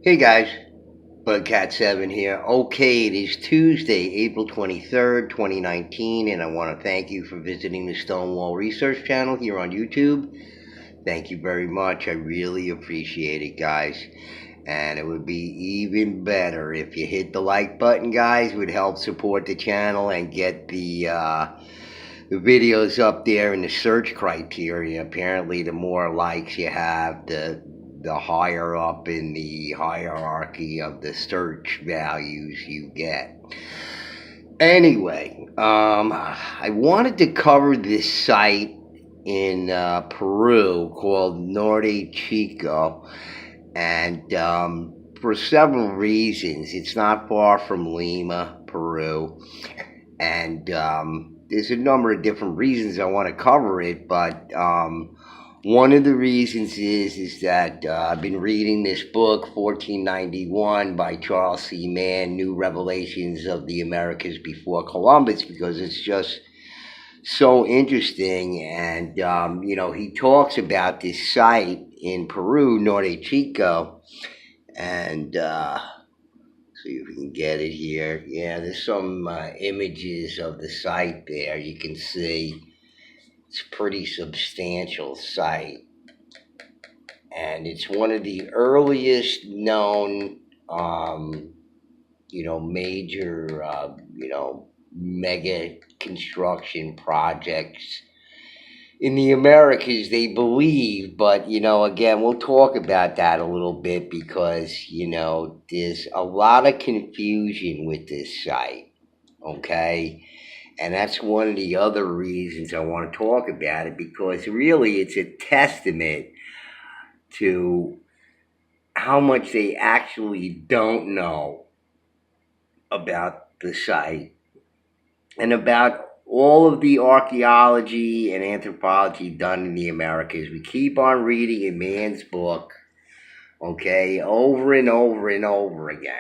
Hey guys, Bugcat7 here. Okay, it is Tuesday, April 23rd, 2019, and I want to thank you for visiting the Stonewall Research channel here on YouTube. Thank you very much. I really appreciate it, guys. And it would be even better if you hit the like button, guys. It would help support the channel and get the videos up there in the search criteria. Apparently, the more likes you have, the higher up in the hierarchy of the search values you get. Anyway, I wanted to cover this site in Peru called Norte Chico, and for several reasons. It's not far from Lima, Peru, and there's a number of different reasons I want to cover it, but one of the reasons is that I've been reading this book, 1491, by Charles C. Mann, New Revelations of the Americas Before Columbus, because it's just so interesting. And, he talks about this site in Peru, Norte Chico, and see if we can get it here. Yeah, there's some images of the site there. You can see it's a pretty substantial site, and it's one of the earliest known, major, mega construction projects in the Americas, they believe. But, again, we'll talk about that a little bit because, there's a lot of confusion with this site, okay? And that's one of the other reasons I want to talk about it, because really it's a testament to how much they actually don't know about the site and about all of the archaeology and anthropology done in the Americas. We keep on reading in Mann's book, okay, over and over and over again,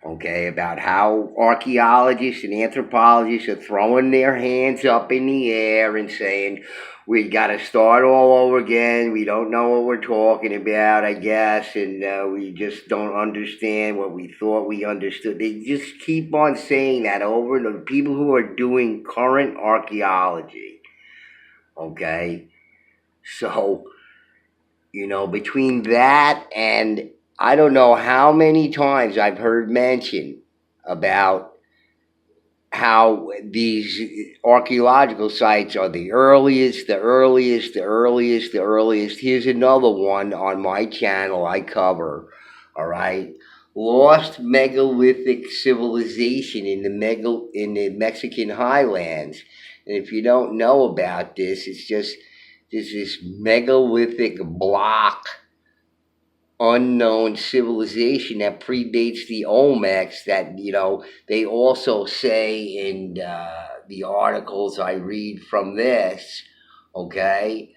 okay, about how archaeologists and anthropologists are throwing their hands up in the air and saying, we got to start all over again. We don't know what we're talking about, I guess, and we just don't understand what we thought we understood. They just keep on saying that over and over. People who are doing current archaeology, okay? So, between that and I don't know how many times I've heard mention about how these archaeological sites are the earliest, the earliest, the earliest, the earliest. Here's another one on my channel I cover, all right? Lost megalithic civilization in the Mexican highlands. And if you don't know about this, it's just there's this megalithic block unknown civilization that predates the Olmecs that, they also say in the articles I read from this, okay,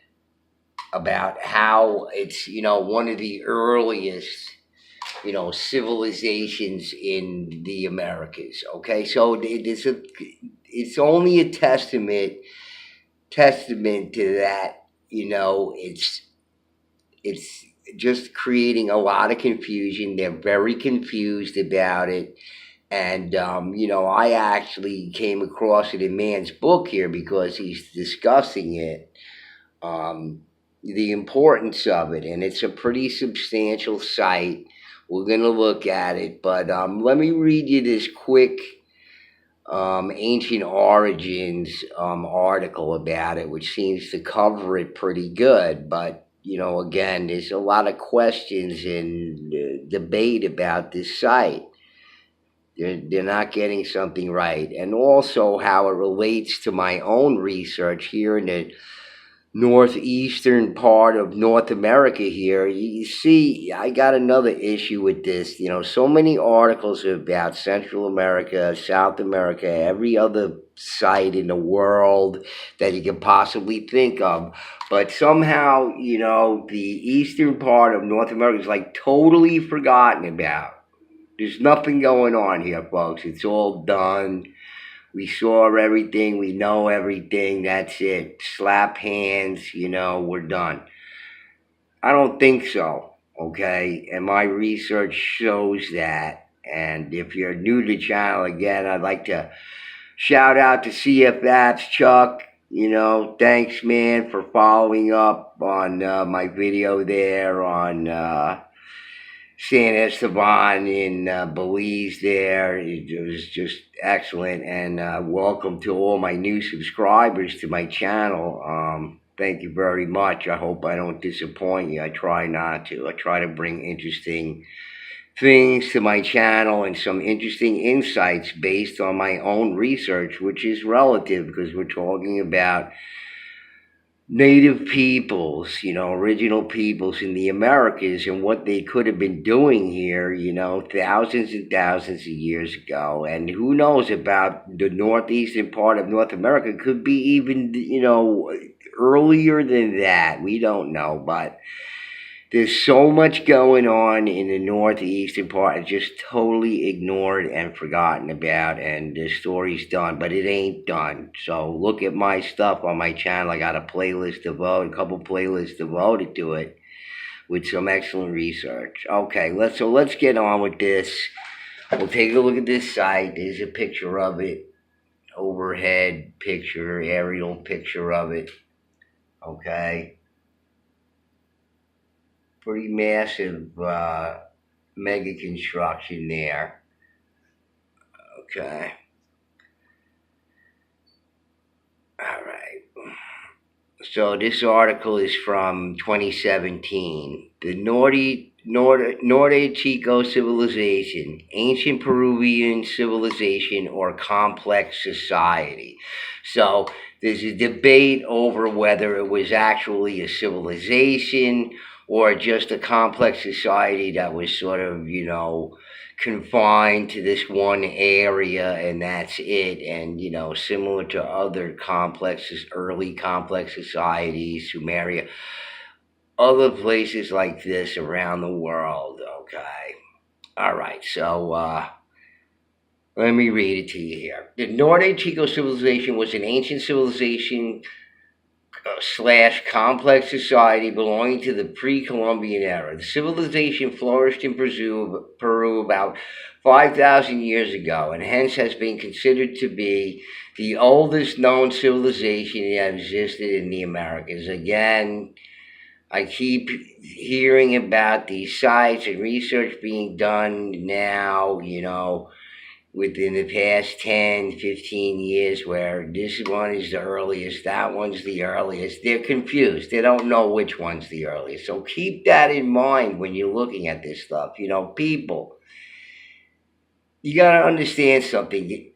about how it's, one of the earliest, civilizations in the Americas, okay? So it's only a testament to that, it's just creating a lot of confusion. They're very confused about it. And, I actually came across it in Mann's book here because he's discussing it, the importance of it. And it's a pretty substantial site. We're going to look at it. But let me read you this quick Ancient Origins article about it, which seems to cover it pretty good. But again, there's a lot of questions and debate about this site. They're not getting something right. And also how it relates to my own research here in the northeastern part of North America here. You see, I got another issue with this. So many articles about Central America, South America, every other site in the world that you can possibly think of. But somehow, the eastern part of North America is like totally forgotten about. There's nothing going on here, folks. It's all done. We saw everything. We know everything. That's it. Slap hands. We're done. I don't think so. okay? And my research shows that. And if you're new to the channel, again, I'd like to shout out to CF Apps, Chuck. You know, thanks, man, for following up on my video there on San Esteban in Belize there. It was just excellent. And welcome to all my new subscribers to my channel. Thank you very much. I hope I don't disappoint you. I try not to. I try to bring interesting things to my channel and some interesting insights based on my own research, which is relative because we're talking about native peoples, you know, original peoples in the Americas and what they could have been doing here, you know, thousands and thousands of years ago. And who knows about the northeastern part of North America, could be even, you know, earlier than that. We don't know, but there's so much going on in the northeastern part. It's just totally ignored and forgotten about, and the story's done, but it ain't done. So look at my stuff on my channel. I got a playlist devoted, a couple playlists devoted to it, with some excellent research. Okay, let's get on with this. We'll take a look at this site. There's a picture of it, overhead picture, aerial picture of it. Okay. Pretty massive mega construction there. Okay. All right. So this article is from 2017. The Norte Chico civilization, ancient Peruvian civilization, or complex society. So there's a debate over whether it was actually a civilization or just a complex society that was sort of, you know, confined to this one area and that's it. And, you know, similar to other complexes, early complex societies, Sumeria, other places like this around the world. Okay. All right. So, let me read it to you here. The Norte Chico civilization was an ancient civilization slash complex society belonging to the pre-Columbian era. The civilization flourished in Peru about 5,000 years ago, and hence has been considered to be the oldest known civilization that existed in the Americas. Again, I keep hearing about these sites and research being done now, you know, within the past 10, 15 years, where this one is the earliest, that one's the earliest. They're confused. They don't know which one's the earliest. So keep that in mind when you're looking at this stuff. You know, people, you got to understand something.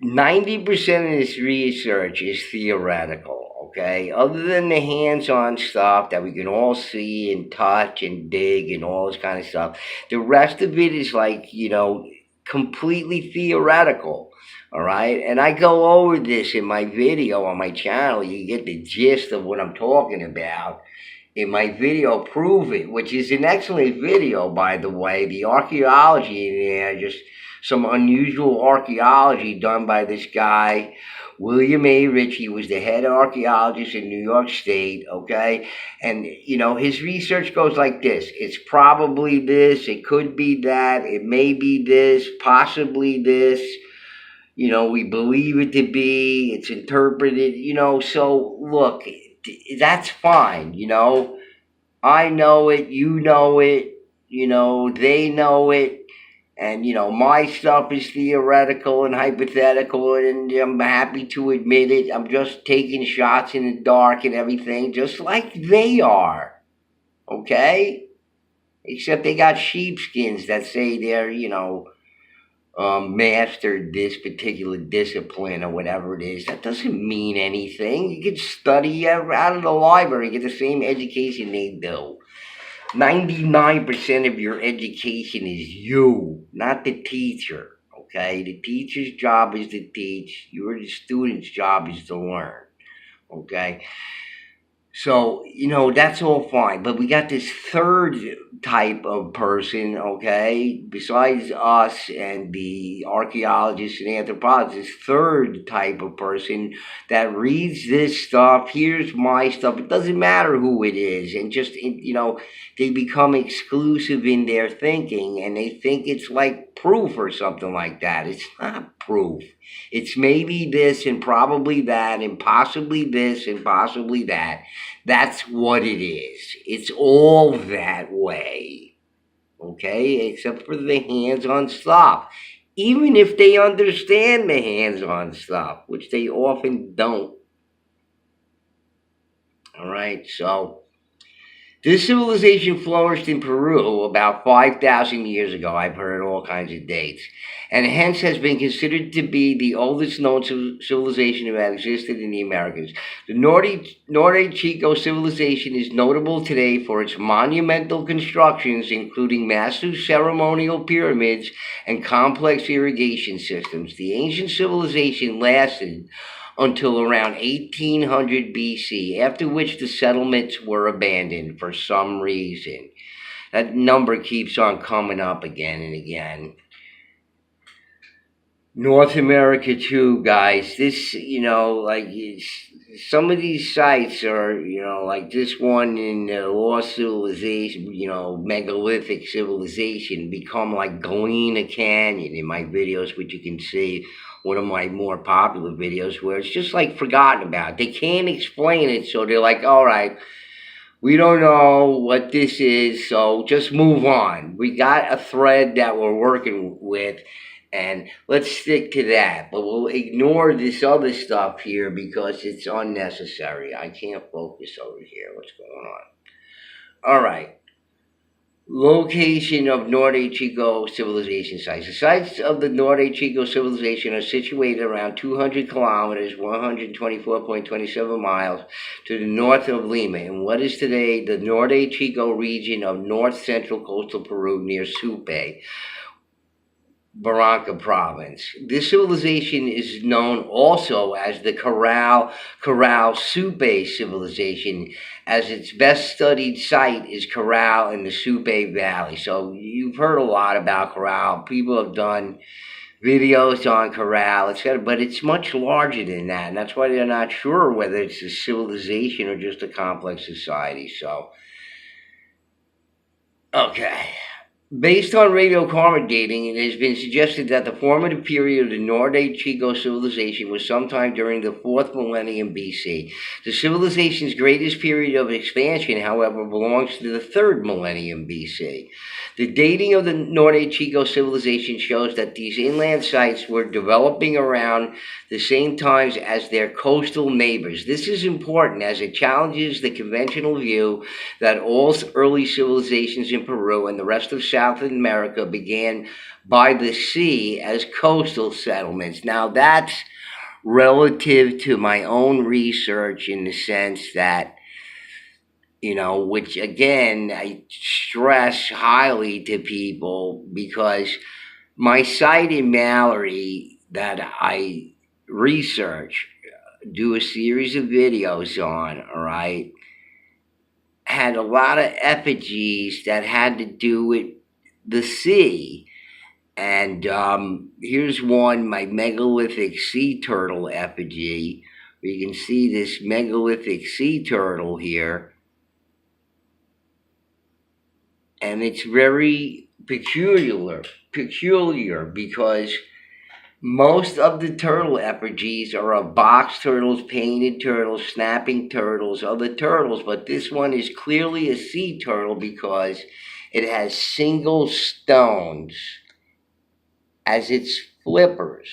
90% of this research is theoretical, okay? Other than the hands-on stuff that we can all see and touch and dig and all this kind of stuff, the rest of it is like, you know, completely theoretical, all right? And I go over this in my video on my channel. You get the gist of what I'm talking about in my video, Prove It, which is an excellent video, by the way. The archaeology in there, just some unusual archaeology done by this guy, William A. Ritchie, was the head archaeologist in New York State, okay? And, you know, his research goes like this. It's probably this, it could be that, it may be this, possibly this. You know, we believe it to be, it's interpreted, you know. So, look, that's fine, you know. I know it, you know it, you know, they know it. And, you know, my stuff is theoretical and hypothetical, and I'm happy to admit it. I'm just taking shots in the dark and everything, just like they are. Okay? Except they got sheepskins that say they're, you know, mastered this particular discipline or whatever it is. That doesn't mean anything. You can study out of the library, get the same education they do. 99% of your education is you, not the teacher, okay? The teacher's job is to teach. Your student's job is to learn, okay? So, that's all fine. But we got this third type of person, okay, besides us and the archaeologists and anthropologists, third type of person that reads this stuff, hears my stuff. It doesn't matter who it is. And just, they become exclusive in their thinking and they think it's like proof or something like that. It's not proof. It's maybe this and probably that and possibly this and possibly that. That's what it is. It's all that way. Okay? Except for the hands on stuff. Even if they understand the hands on stuff, which they often don't. All right? So, this civilization flourished in Peru about 5,000 years ago. I've heard all kinds of dates. And hence has been considered to be the oldest known civilization that existed in the Americas. The Norte Chico civilization is notable today for its monumental constructions, including massive ceremonial pyramids and complex irrigation systems. The ancient civilization lasted until around 1800 BC, after which the settlements were abandoned for some reason. That number keeps on coming up again and again. North America too, guys. This, some of these sites are, like this one in Lost Civilization, megalithic civilization, become like Galena Canyon in my videos, which you can see one of my more popular videos where it's just like forgotten about. They can't explain it, so they're like, all right, we don't know what this is, so just move on. We got a thread that we're working with, and let's stick to that. But we'll ignore this other stuff here because it's unnecessary. I can't focus over here. What's going on? All right. Location of Norte Chico civilization sites. The sites of the Norte Chico civilization are situated around 200 kilometers, 124.27 miles, to the north of Lima, in what is today the Norte Chico region of north central coastal Peru near Supe, Barranca province. This civilization is known also as the Corral Supe civilization, as its best studied site is Corral in the Supe Valley. So you've heard a lot about Corral. People have done videos on Corral, etc., but it's much larger than that, and that's why they're not sure whether it's a civilization or just a complex society. So, okay. Based on radiocarbon dating, it has been suggested that the formative period of the Norte Chico civilization was sometime during the 4th millennium BC. The civilization's greatest period of expansion, however, belongs to the 3rd millennium BC. The dating of the Norte Chico civilization shows that these inland sites were developing around the same times as their coastal neighbors. This is important as it challenges the conventional view that all early civilizations in Peru and the rest of South America began by the sea as coastal settlements. Now, that's relative to my own research in the sense that, which again, I stress highly to people because my site in Mallory that I research, do a series of videos on, all right, had a lot of effigies that had to do with the sea. And here's one, my megalithic sea turtle effigy. You can see this megalithic sea turtle here. And it's very peculiar because most of the turtle effigies are of box turtles, painted turtles, snapping turtles, other turtles, but this one is clearly a sea turtle because it has single stones as its flippers,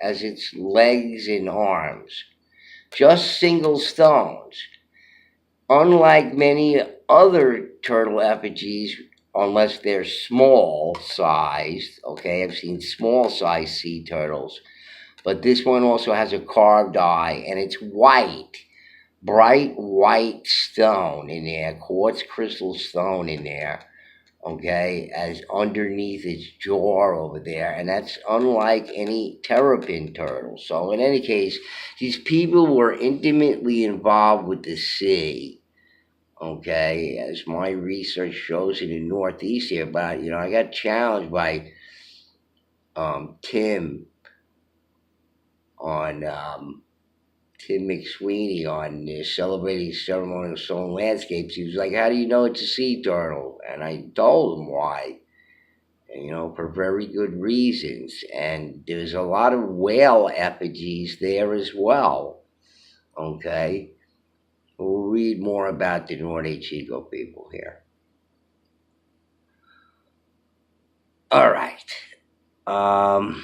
as its legs and arms. Just single stones. Unlike many other turtle effigies, unless they're small sized, okay, I've seen small sized sea turtles, but this one also has a carved eye and it's white, bright white stone in there, quartz crystal stone in there, okay, as underneath its jaw over there, and that's unlike any terrapin turtle. So in any case, these people were intimately involved with the sea. Okay, as my research shows in the Northeast here, but I got challenged by Tim on Tim McSweeney on celebrating ceremonial stone landscapes. He was like, "How do you know it's a sea turtle?" And I told him why. And, for very good reasons. And there's a lot of whale effigies there as well. Okay, we'll read more about the Norte Chico people here. All right. Um,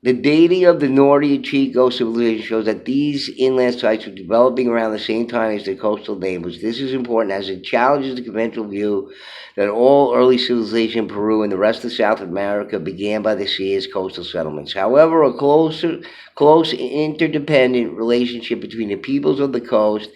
The dating of the Norte Chico civilization shows that these inland sites were developing around the same time as the coastal neighbors. This is important as it challenges the conventional view that all early civilization in Peru and the rest of South America began by the sea as coastal settlements. However, a close interdependent relationship between the peoples of the coast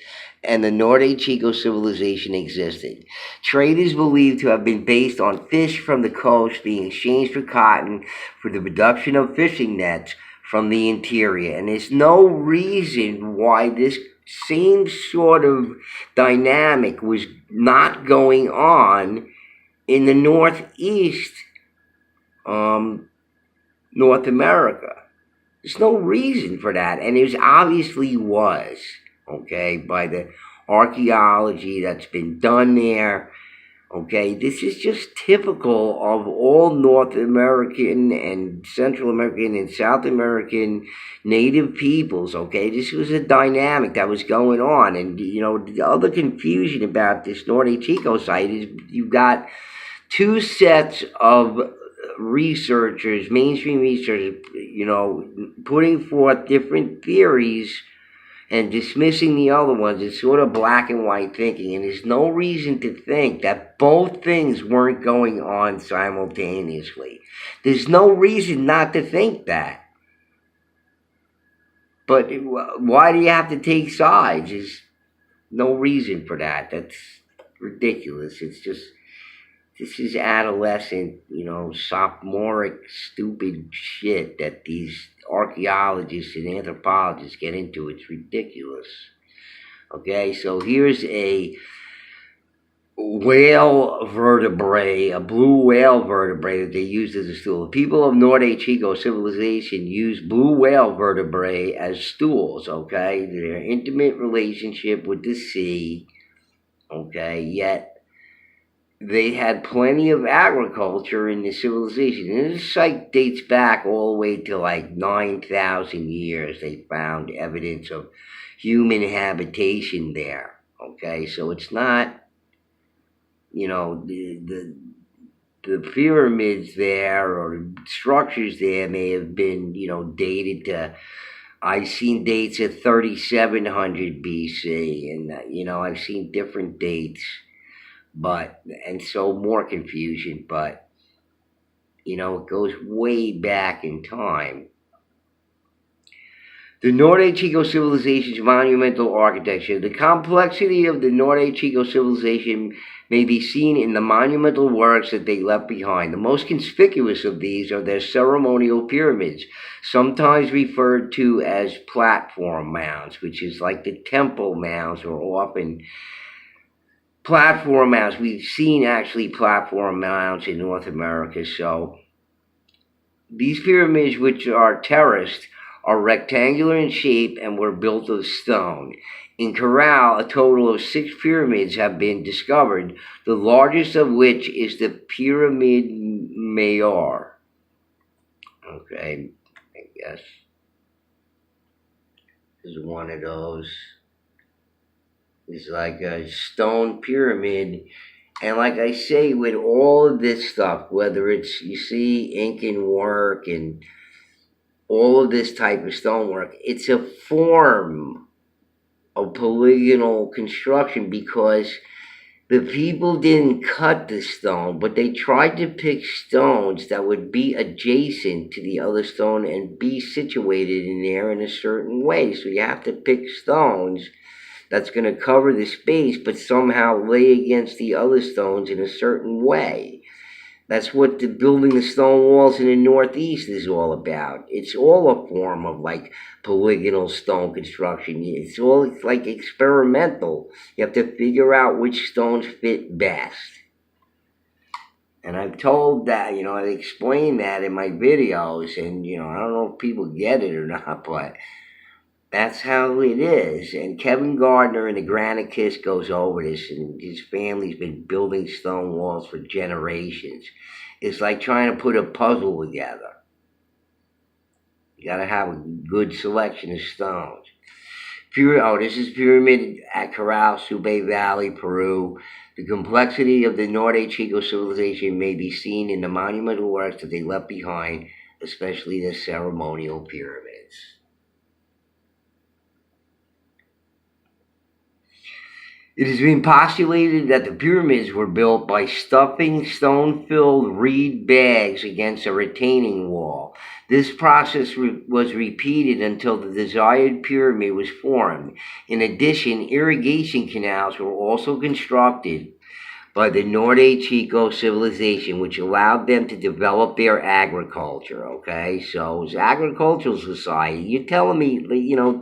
and the Norte Chico civilization existed. Trade is believed to have been based on fish from the coast being exchanged for cotton for the production of fishing nets from the interior. And there's no reason why this same sort of dynamic was not going on in the Northeast, North America. There's no reason for that, and it obviously was, okay, by the archaeology that's been done there. Okay, this is just typical of all North American and Central American and South American native peoples. Okay, this was a dynamic that was going on, and the other confusion about this Norte Chico site is you've got two sets of researchers, mainstream researchers, putting forth different theories and dismissing the other ones. It's sort of black and white thinking, and there's no reason to think that both things weren't going on simultaneously. There's no reason not to think that. But why do you have to take sides? There's no reason for that. That's ridiculous. This is adolescent, sophomoric, stupid shit that these archaeologists and anthropologists get into. It's ridiculous. Okay, so here's a whale vertebrae, a blue whale vertebrae that they used as a stool. The people of Norte Chico civilization used blue whale vertebrae as stools, okay? Their intimate relationship with the sea, okay? Yet they had plenty of agriculture in the civilization. And this site dates back all the way to like 9,000 years. They found evidence of human habitation there. Okay, so it's not, the pyramids there or structures there may have been, dated to, I've seen dates at 3700 BC, and, I've seen different dates. And so more confusion, but, it goes way back in time. The Norte Chico civilization's monumental architecture. The complexity of the Norte Chico civilization may be seen in the monumental works that they left behind. The most conspicuous of these are their ceremonial pyramids, sometimes referred to as platform mounds, which is like the temple mounds, or often platform mounds. We've seen actually platform mounds in North America. So these pyramids, which are terraced, are rectangular in shape and were built of stone. In Corral, a total of 6 pyramids have been discovered, the largest of which is the Pyramid Mayor. Okay, I guess this is one of those. It's like a stone pyramid. And like I say, with all of this stuff, whether it's, you see, Incan work and all of this type of stonework, it's a form of polygonal construction because the people didn't cut the stone, but they tried to pick stones that would be adjacent to the other stone and be situated in there in a certain way. So you have to pick stones that's going to cover the space, but somehow lay against the other stones in a certain way. That's what the building the stone walls in the Northeast is all about. It's all a form of like polygonal stone construction. It's like experimental. You have to figure out which stones fit best. And I've told that, I explain that in my videos, and I don't know if people get it or not, but that's how it is. And Kevin Gardner in the Granicus goes over this, and his family's been building stone walls for generations. It's like trying to put a puzzle together. You got to have a good selection of stones. This is Pyramid at Corral, Subay Valley, Peru. The complexity of the Norte Chico civilization may be seen in the monumental works that they left behind, especially the ceremonial pyramids. It has been postulated that the pyramids were built by stuffing stone-filled reed bags against a retaining wall. This process was repeated until the desired pyramid was formed. In addition, irrigation canals were also constructed by the Norte Chico civilization, which allowed them to develop their agriculture. Okay, so it's agricultural society. You're telling me,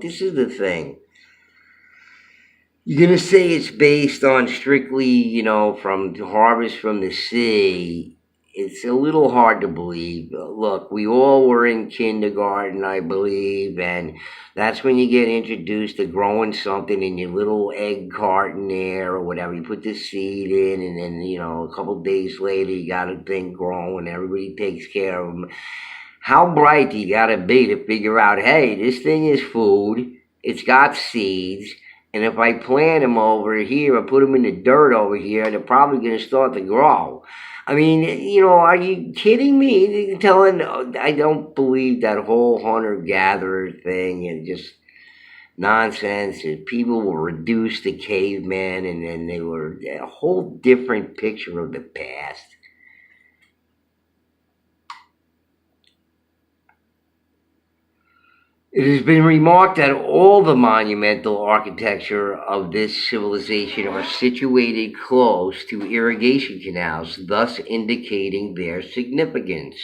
this is the thing. You're going to say it's based on strictly, from harvest from the sea. It's a little hard to believe. Look, we all were in kindergarten, I believe, and that's when you get introduced to growing something in your little egg carton there or whatever. You put the seed in, and then, a couple days later, you got a thing growing. Everybody takes care of them. How bright do you got to be to figure out, hey, this thing is food, it's got seeds, and if I plant them over here or put them in the dirt over here, they're probably going to start to grow. I mean, are you kidding me? I don't believe that whole hunter-gatherer thing and just nonsense. And people were reduced to cavemen, and then they were a whole different picture of the past. It has been remarked that all the monumental architecture of this civilization are situated close to irrigation canals, thus indicating their significance.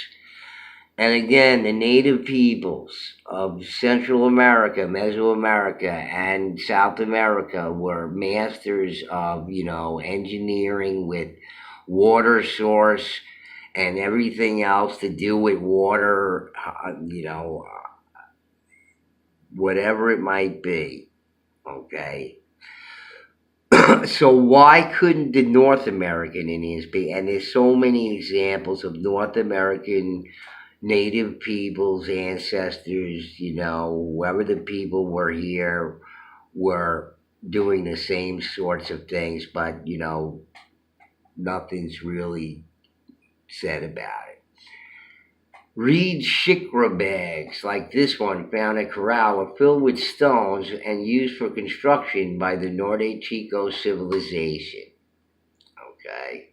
And again, the native peoples of Central America, Mesoamerica, and South America were masters of, engineering with water source and everything else to do with water, whatever it might be, okay? So why couldn't the North American Indians be? And there's so many examples of North American native people's ancestors, whoever the people were here were doing the same sorts of things, but, nothing's really said about it. Reed shikra bags like this one found at Corral are filled with stones and used for construction by the Norte Chico civilization. Okay?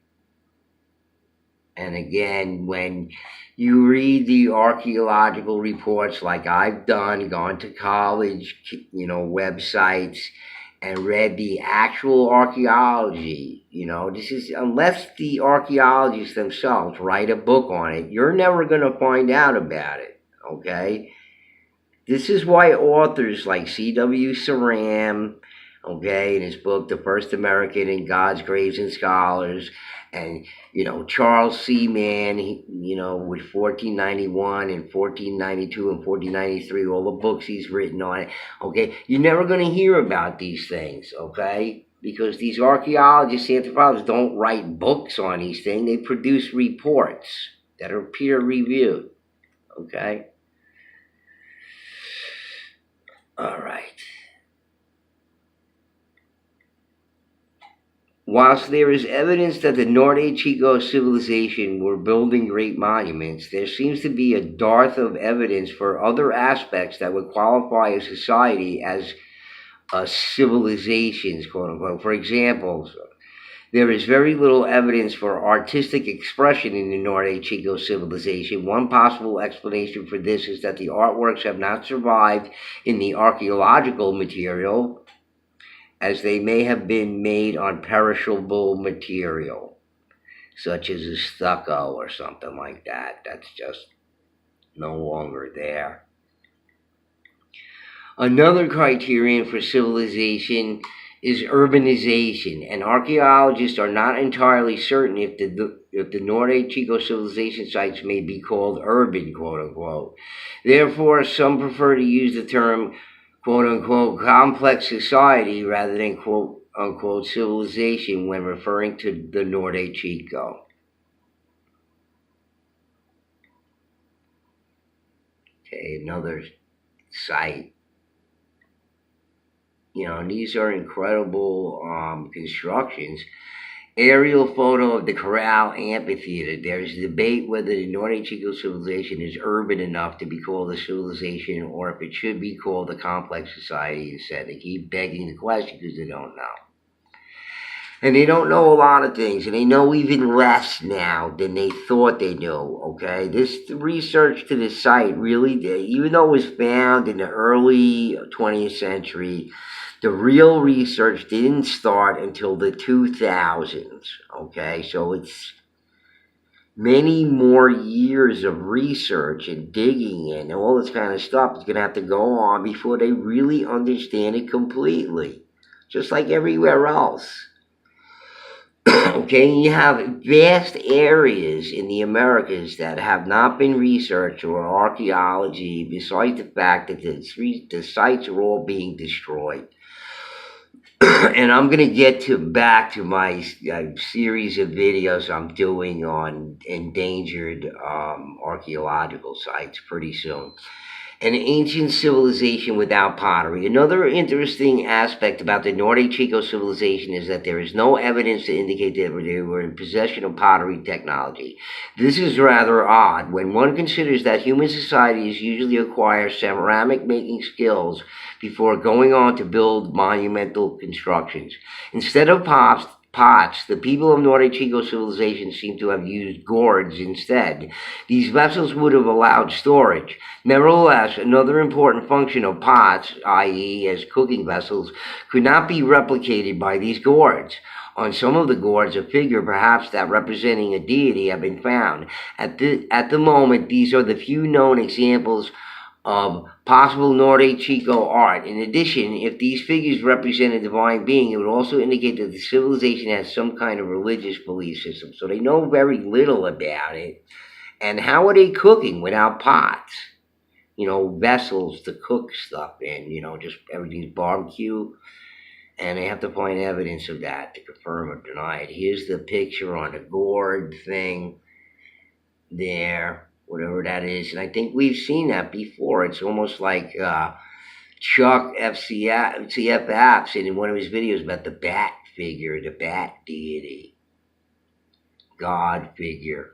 And again, when you read the archaeological reports like I've done, gone to college, websites, and read the actual archaeology, this is, unless the archaeologists themselves write a book on it, you're never going to find out about it, okay? This is why authors like C.W. Saram, okay, in his book, The First American in God's Graves and Scholars, and, Charles C. Mann, with 1491 and 1492 and 1493, all the books he's written on it, okay? You're never going to hear about these things, okay? Because these archaeologists, anthropologists don't write books on these things. They produce reports that are peer-reviewed, okay? All right. Whilst there is evidence that the Norte Chico civilization were building great monuments, there seems to be a dearth of evidence for other aspects that would qualify a society as civilizations, quote unquote. For example, there is very little evidence for artistic expression in the Norte Chico civilization. One possible explanation for this is that the artworks have not survived in the archaeological material, as they may have been made on perishable material. such as a stucco or something like that. That's just no longer there. Another criterion for civilization is urbanization, and archaeologists are not entirely certain if the Norte Chico civilization sites may be called urban, quote unquote. Therefore, some prefer to use the term, quote unquote, complex society rather than, quote unquote, civilization when referring to the Norte Chico. Okay, another site. And these are incredible constructions. Aerial photo of the Corral Amphitheater. There's debate whether the Norte Chico civilization is urban enough to be called a civilization or if it should be called a complex society instead. They keep begging the question because they don't know. And they don't know a lot of things, and they know even less now than they thought they knew, okay? This research to the site really did, even though it was found in the early 20th century, the real research didn't start until the 2000s, okay? So it's many more years of research and digging in and all this kind of stuff is going to have to go on before they really understand it completely, just like everywhere else. Okay, you have vast areas in the Americas that have not been researched or archaeology, besides the fact that the sites are all being destroyed. And I'm going to get back to my series of videos I'm doing on endangered archaeological sites pretty soon. An ancient civilization without pottery. Another interesting aspect about the Norte Chico civilization is that there is no evidence to indicate that they were in possession of pottery technology. This is rather odd when one considers that human societies usually acquire ceramic making skills before going on to build monumental constructions. Instead of pots, the people of Norte Chico civilization seem to have used gourds instead. These vessels would have allowed storage. Nevertheless, another important function of pots, i.e. as cooking vessels, could not be replicated by these gourds. On some of the gourds, a figure perhaps that representing a deity had been found. At the moment, these are the few known examples of possible Norte Chico art. In addition, if these figures represent a divine being, it would also indicate that the civilization has some kind of religious belief system. So they know very little about it. And how are they cooking without pots? Vessels to cook stuff in, just everything's barbecue. And they have to find evidence of that to confirm or deny it. Here's the picture on the gourd thing there, whatever that is. And I think we've seen that before. It's almost like Chuck CF Apps in one of his videos about the bat figure, the bat deity, God figure.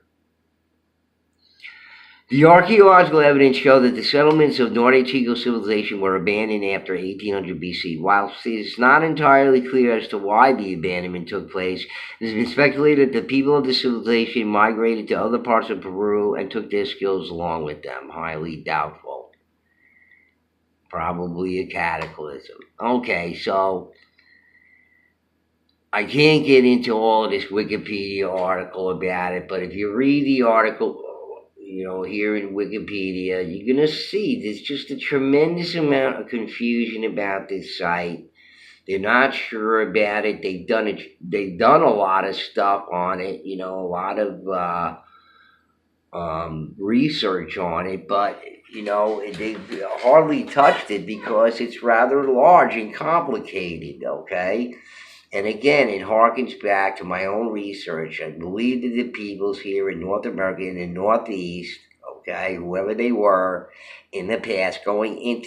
The archaeological evidence show that the settlements of Norte Chico civilization were abandoned after 1800 BC. While it is not entirely clear as to why the abandonment took place, it has been speculated that the people of the civilization migrated to other parts of Peru and took their skills along with them. Highly doubtful. Probably a cataclysm. Okay, so I can't get into all of this Wikipedia article about it, but if you read the article, here in Wikipedia, you're going to see there's just a tremendous amount of confusion about this site. They're not sure about it. They've done a lot of stuff on it, a lot of research on it, but they've hardly touched it because it's rather large and complicated, okay? And again, it harkens back to my own research. I believe that the peoples here in North America, in the Northeast, okay, whoever they were in the past, going into